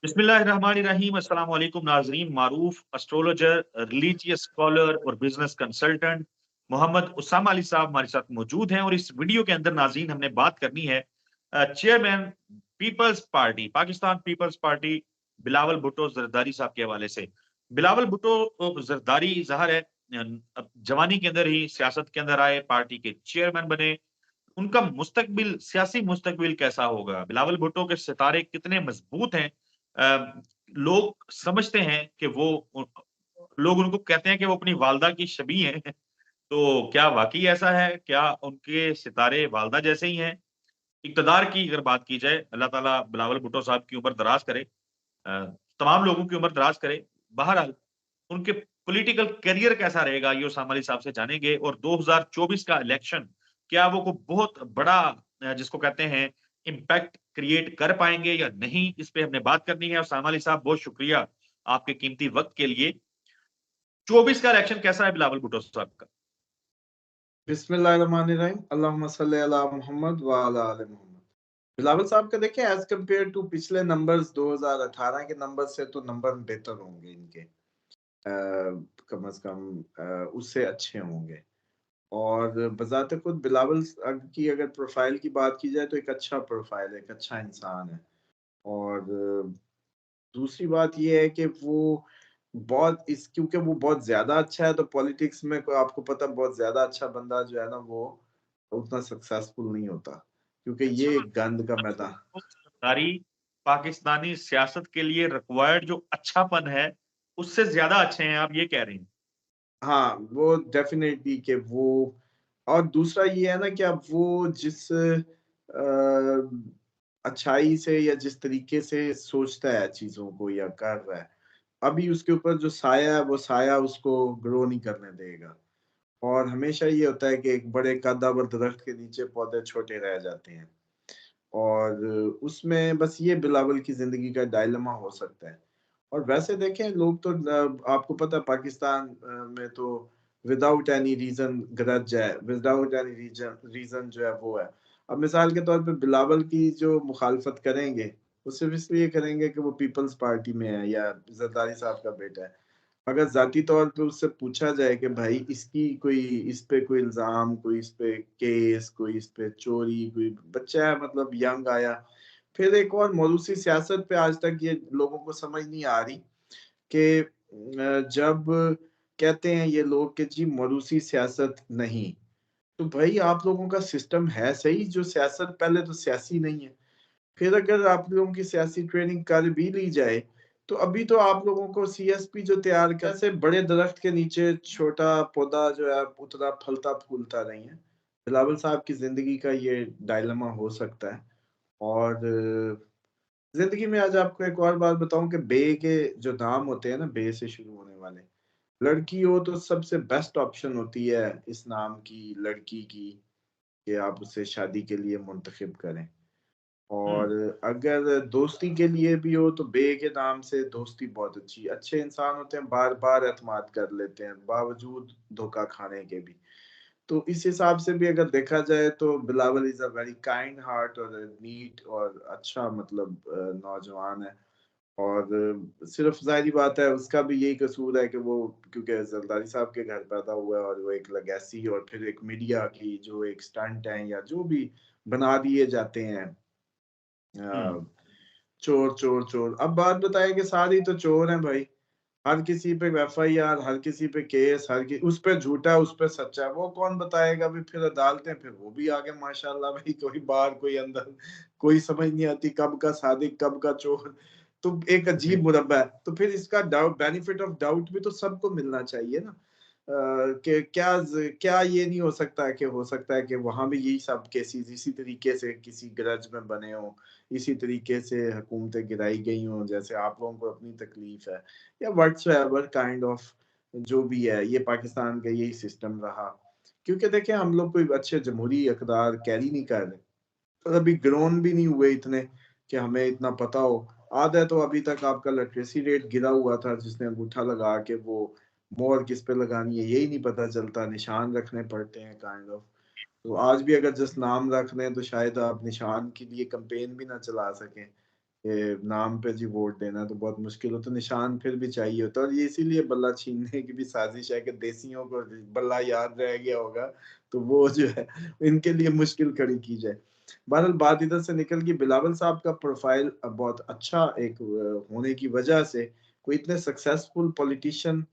बिस्मिल्लाहिर्रहमानिर्रहीम। अस्सलाम वालेकुम नाजरीन। मारूफ एस्ट्रोलॉजर, रिलीजियस स्कॉलर और बिजनेस कंसल्टेंट मोहम्मद उसामा अली साहब हमारे साथ मौजूद हैं और इस वीडियो के अंदर नाजरीन हमने बात करनी है chairman people's party, Pakistan people's party Bilawal Bhutto Zardari साहब के हवाले से। बिलावल भुट्टो जरदारी ज़ाहिर है अब जवानी के अंदर ही सियासत के अंदर आए, पार्टी के चेयरमैन बने। उनका मुस्तकबिल, सियासी मुस्तकबिल कैसा होगा? बिलावल भुट्टो के सितारे कितने मजबूत हैं? लोग समझते हैं कि वो लोग उनको कहते हैं कि वो अपनी वालदा की शबीह हैं। तो क्या वाक़ई ऐसा है? क्या उनके सितारे वालदा जैसे ही हैं? इक़्तिदार की अगर बात की जाए, अल्लाह ताला बिलावल भुट्टो साहब की उम्र दराज़ करे, अ, तमाम लोगों की उम्र दराज़ करे। बहरहाल उनके पॉलिटिकल करियर कैसा रहेगा, ये उसामा अली साहब से जानेंगे। और 2024 का इलेक्शन, क्या वो को बहुत बड़ा जिसको कहते हैं इम्पैक्ट क्रिएट कर पाएँगे या नहीं? इस पे हमने बात करनी है। उसामा अली साहब, बहुत शुक्रिया आपके कीमती वक़्त के लिए। 24 का इलेक्शन कैसा है बिलावल भुट्टो साहब का? बिस्मिल्लाहिर्रहमानिर्रहीम, अल्लाहुम्मा सल्ली अला मुहम्मद व अला आले मुहम्मद। बिलावल साहब का देखिए एज़ कम्पेयर टू पिछले नंबर्स 2018 के नंबर से तो नंबर बेहतर होंगे इनके। कम से कम उससे अच्छे होंगे। और बज़ाते खुद बिलावल की अगर प्रोफ़ाइल की बात की जाए तो एक अच्छा प्रोफ़ाइल है, एक अच्छा इंसान है। और दूसरी बात ये है कि वो बहुत इस क्योंकि वो बहुत ज़्यादा अच्छा है तो पॉलिटिक्स में आपको पता है बहुत ज़्यादा अच्छा बंदा जो है ना वो उतना सक्सेसफुल नहीं होता क्योंकि अच्छा, ये गंद का बिलावल मैदान। भुट्टो सरदारी पाकिस्तानी सियासत के लिए रिक्वायर्ड जो अच्छापन है, उससे ज़्यादा अच्छे हैं, आप ये कह रहे हैं? हाँ, वो डेफ़िनेटली कि वो और दूसरा ये है ना कि अब वो जिस अच्छाई से या जिस तरीके से सोचता है चीज़ों को या कर रहा है, अभी उसके ऊपर जो साया है, वो साया उसको ग्रो नहीं करने देगा। और हमेशा ये होता है कि एक बड़े कद्दावर दरख्त के नीचे पौधे छोटे रह जाते हैं। और उसमें बस ये बिलावल की ज़िंदगी का डायलेमा हो सकता है। और वैसे देखें लोग तो आपको पता है पाकिस्तान में तो विदाउट एनी रीज़न ग्रज है, विदाउट एनी रीज़न जो है वो है। अब मिसाल के तौर पे बिलावल की जो मुखालफत करेंगे, वो सिर्फ़ इसलिए करेंगे कि वो पीपल्स पार्टी में है या ज़रदारी साहब का बेटा है। अगर ज़ाती तौर पे उससे पूछा जाए कि भाई इसकी कोई इस पे कोई इल्ज़ाम, कोई इस पे केस, कोई इस पे चोरी, कोई बच्चा है मतलब यंग आया। फिर एक और मौरूसी सियासत पे आज तक ये लोगों को समझ नहीं आ रही कि जब कहते हैं ये लोग कि जी मौरूसी सियासत नहीं, तो भाई आप लोगों का सिस्टम है सही जो सियासत पहले तो सियासी नहीं है। फिर अगर आप लोगों की सियासी ट्रेनिंग कर भी ली जाए, तो अभी तो आप लोगों को सीएसपी जो तैयार कर से बड़े दरख्त के नीचे छोटा पौधा जो है उतना फलता-फूलता नहीं है। बिलावल साहब की ज़िंदगी का ये डायलेमा हो सकता है। और ज़िंदगी में आज आपको एक और बात बताऊँ कि बे के जो नाम होते हैं ना, बे से शुरू होने वाले, लड़की हो तो सबसे बेस्ट ऑप्शन होती है इस नाम की लड़की की कि आप उसे शादी के लिए मुंतखब करें। हुँ। और अगर दोस्ती के लिए भी हो तो बे के नाम से दोस्ती बहुत अच्छे इंसान होते हैं, बार-बार एतमाद कर लेते हैं, बावजूद धोखा खाने के भी। तो इस हिसाब से भी अगर देखा जाए तो Bilawal is a very kind heart और नीट और अच्छा मतलब नौजवान है। और सिर्फ़ ज़ाहिर-सी बात है उसका भी यही कसूर है कि वो क्योंकि ज़रदारी साहब के घर पैदा हुआ है और वो एक लेगेसी और फिर एक मीडिया की जो एक स्टंट है या जो भी बना दिए जाते हैं हुँ। अ, चोर, चोर, चोर। अब बात बताइए कि सारे ही तो चोर हैं भाई। हर किसी पे एफआईआर, हर किसी पे केस, हर कि उस पे झूठा है, उस पे सच्चा है। वो कौन बताएगा अभी फिर अदालतें फिर वो भी आगे माशाल्लाह भाई कोई बाहर, कोई अंदर, कोई समझ नहीं आती कब का सादिक, कब का चोर। तो एक जी। अजीब मुरब्बा है। तो फिर इसका डाउट बेनिफिट ऑफ डाउट भी तो सबको मिलना चाहिए ना। कि क्या ये नहीं हो सकता है कि हो सकता है कि वहाँ भी यही सब केसेज़ इसी तरीके से किसी ग्रज में बने हों, इसी तरीके से हुकूमतें गिराई गई हों, जैसे आप लोगों को अपनी तकलीफ है या व्हाट्सएवर काइंड ऑफ जो भी है, ये पाकिस्तान का यही सिस्टम रहा। क्योंकि देखिए हम लोग कोई अच्छे जमहूरी इक़्तिदार कैरी नहीं कर रहे और अभी ग्रोन भी नहीं हुए इतने कि हमें इतना पता हो। आधा तो अभी तक आपका लिटरेसी रेट गिरा हुआ था जिसने अंगूठा लगा के वो मोहर किस पे लगानी है यही नहीं पता चलता, निशान रखने पड़ते हैं काइंड ऑफ। तो आज भी अगर जस्ट नाम रख दें तो शायद आप निशान के लिए कैंपेन भी ना चला सकें। नाम पे जी वोट देना तो बहुत मुश्किल हो, तो निशान फिर भी चाहिए होता है, और ये इसीलिए बल्ला छीनने की भी साजिश है कि देसियों को बल्ला याद रह गया होगा, तो वो जो है इनके लिए मुश्किल खड़ी की जाए। बहरहाल बात इधर से निकल गई, बिलावल साहब का प्रोफाइल बहुत अच्छा एक होने की वजह से कोई इतने सक्सेसफुल पॉलिटिशियन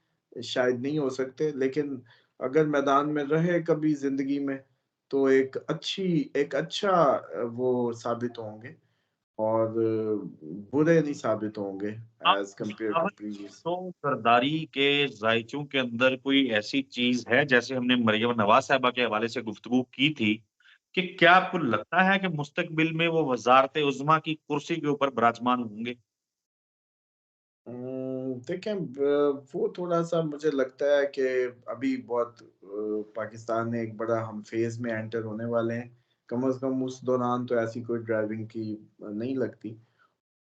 शायद नहीं हो सकते, लेकिन अगर मैदान में रहे कभी ज़िंदगी में, तो एक अच्छा वो साबित होंगे, और बुरे नहीं साबित होंगे आप as compare to Bilawal previous. तो जरदारी के जायचों के अंदर कोई ऐसी चीज़ है, जैसे हमने मरियम नवाज़ साहिबा के हवाले से गुफ्तगू की थी, कि क्या आपको लगता है कि मुस्तकबिल में वो वज़ारत-ए-उज़्मा की कुर्सी के ऊपर विराजमान होंगे? देखिए, वो थोड़ा-सा मुझे लगता है कि अभी बहुत पाकिस्तान ने एक बड़ा हम फ़ेज़ में एंटर होने वाले हैं। कम से कम उस दौरान तो ऐसी कोई ड्राइविंग की नहीं लगती।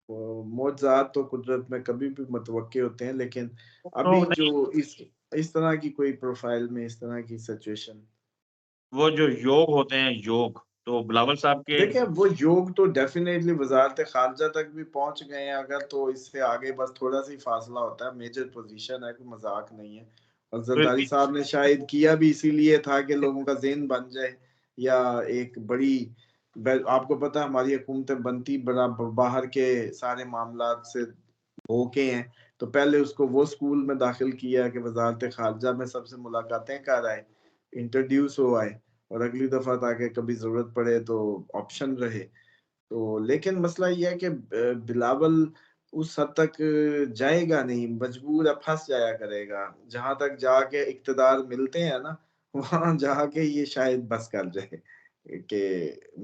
मौज़ात तो कुदरत में कभी भी मुतवक्किल होते हैं, लेकिन तो अभी जो नहीं, इस तरह की कोई प्रोफ़ाइल में इस तरह की सिचुएशन। वो जो योग होते हैं योग, तो बिलावल साहब के देखिए, वो योग तो डेफ़िनेटली वज़ारत-ए-ख़ारिजा तक भी पहुँच गए हैं अगर, तो इससे आगे बस थोड़ा-सा ही फ़ासला होता है, मेजर पोज़ीशन है, कोई मज़ाक नहीं है। और फिर ज़रदारी भी साहब ने शायद किया भी इसीलिए था कि लोगों का ज़हन बन जाए, या एक बड़ी आपको पता है हमारी हुकूमतें बनती बड़ा बाहर के सारे मामलात से होके हैं, तो पहले उसको वो स्कूल में दाखिल किया कि वज़ारत-ए-ख़ारिजा में सबसे मुलाकातें कर आए, इंट्रोड्यूस हो आए, और अगली दफ़ा ताकि कभी ज़रूरत पड़े तो ऑप्शन रहे। तो लेकिन मसला ये है कि बिलावल उस हद तक जाएगा नहीं, मजबूर है, फँस जाया करेगा। जहाँ तक जाके इक़्तिदार मिलते हैं ना, वहाँ जाके ये शायद बस कर जाए कि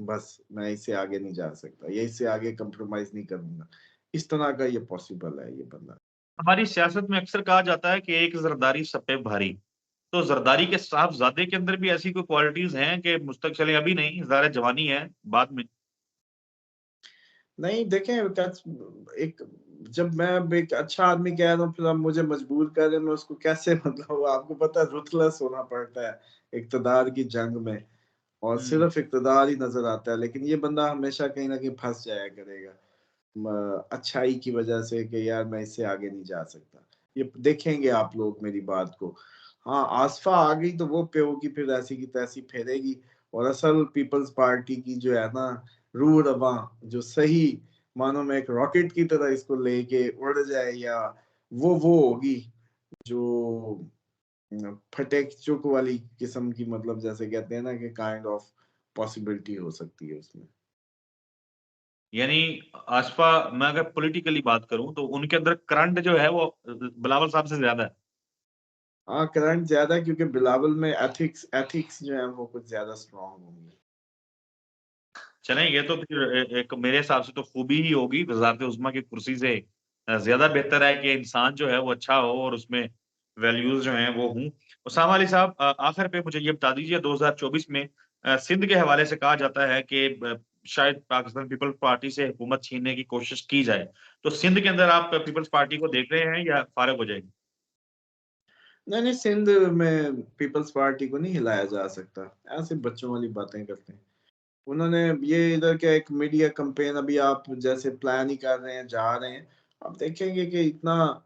बस मैं इससे आगे नहीं जा सकता, या इससे आगे कॉम्प्रोमाइज़ नहीं करूँगा। इस तरह का ये पॉसिबल है ये बंदा। हमारी सियासत में अक्सर कहा जाता है कि एक ज़रदारी सब पे भारी। तो ज़रदारी के साहबज़ादे के अंदर भी ऐसी कोई क्वालिटीज़ हैं कि मुस्तक़बिल अभी नहीं, ज़ाहिर है जवानी है, बाद में? नहीं, देखें कच एक जब मैं अब एक अच्छा आदमी कह रहा हूँ, फिर आप मुझे मजबूर कर रहे हैं, मैं उसको कैसे मतलब आपको पता है रूथलेस होना पड़ता है इक़्तिदार की जंग में, और हुँ। सिर्फ़ इक़्तिदार ही नज़र आता है, लेकिन ये बंदा हमेशा कहीं न कहीं फँस जाया करेगा। अच्छाई की वजह से कि यार मैं इससे आगे नहीं जा सकता। ये देखेंगे आप लोग मेरी बात को। हाँ, आस्फा आ गई तो वो प्यो की फिर ऐसी की तैसी फेरेगी, और असल पीपल्स पार्टी की जो है ना रूह-रवां, जो सही मानो में एक रॉकेट की तरह इसको लेके उड़ जाए, या वो होगी जो फटेक चुक वाली किस्म की, मतलब जैसे कहते हैं ना कि काइंड ऑफ पॉसिबिलिटी हो सकती है उसमें। यानी आस्फा मैं अगर पॉलिटिकली बात करूँ तो उनके अंदर करंट जो है वो बिलावल साहब से ज़्यादा है। हाँ, करंट ज़्यादा है क्योंकि बिलावल में एथिक्स एथिक्स जो है वो कुछ ज़्यादा स्ट्रॉन्ग होंगी। चलें ये तो फिर एक मेरे हिसाब से तो खूबी ही होगी वज़ारत-ए-उज़्मा की कुर्सी से ज़्यादा बेहतर है कि इंसान जो है वो अच्छा हो और उसमें वैल्यूज़ जो हैं वो हों। उसामा अली साहब आखिर पे मुझे ये बता दीजिए 2024 में सिंध के हवाले से कहा जाता है कि शायद पाकिस्तान पीपल्स पार्टी से हुकूमत छीनने की कोशिश की जाए। तो सिंध के अंदर आप पीपल्स पार्टी को देख रहे हैं या फ़ारिग हो जाएगी? नहीं, नहीं, सिंध में पीपल्स पार्टी को नहीं हिलाया जा सकता। ऐसे बच्चों वाली बातें करते हैं। उन्होंने ये इधर क्या एक मीडिया कैंपेन अभी आप जैसे प्लान ही कर रहे हैं, जा रहे हैं। आप देखेंगे कि इतना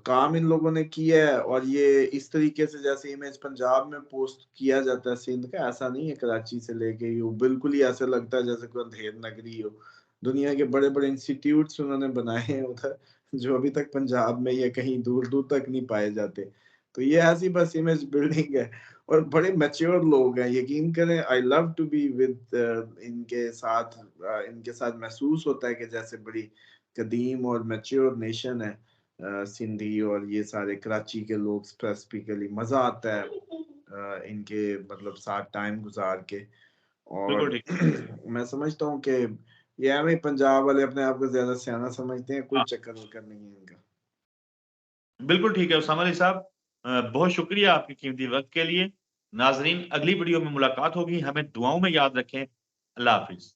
काम इन लोगों ने किया है, और ये इस तरीके से जैसे इमेज पंजाब में पोस्ट किया जाता है सिंध का, ऐसा नहीं है कराची से लेके यूँ बिल्कुल ही ऐसा लगता है जैसे कोई अंधेर नगरी हो। दुनिया के बड़े-बड़े इंस्टीट्यूट्स उन्होंने बनाए हैं उधर, जो अभी तक पंजाब में या कहीं दूर-दूर तक नहीं पाए जाते। तो ये ऐसी बस इमेज बिल्डिंग है, और बड़े मैच्योर लोग हैं, यकीन करें I love to be with इनके साथ महसूस होता है कि जैसे बड़ी कदीम और मैच्योर नेशन है सिंधी, और ये सारे कराची के लोग स्पेसिफिकली मज़ा आता है इनके मतलब साथ टाइम गुज़ार के, बिल्कुल और ठीक। मैं समझता हूँ कि ये एवें ही पंजाब वाले अपने आप को ज़्यादा सयाना समझते हैं, कोई हाँ, चक्कर-वक्कर नहीं है इनका। बिल्कुल ठीक है उसामा अली साहब बहुत शुक्रिया आपके कीमती वक़्त के लिए। नाज़रीन अगली वीडियो में मुलाकात होगी, हमें दुआओं में याद रखें। अल्लाह हाफ़िज़।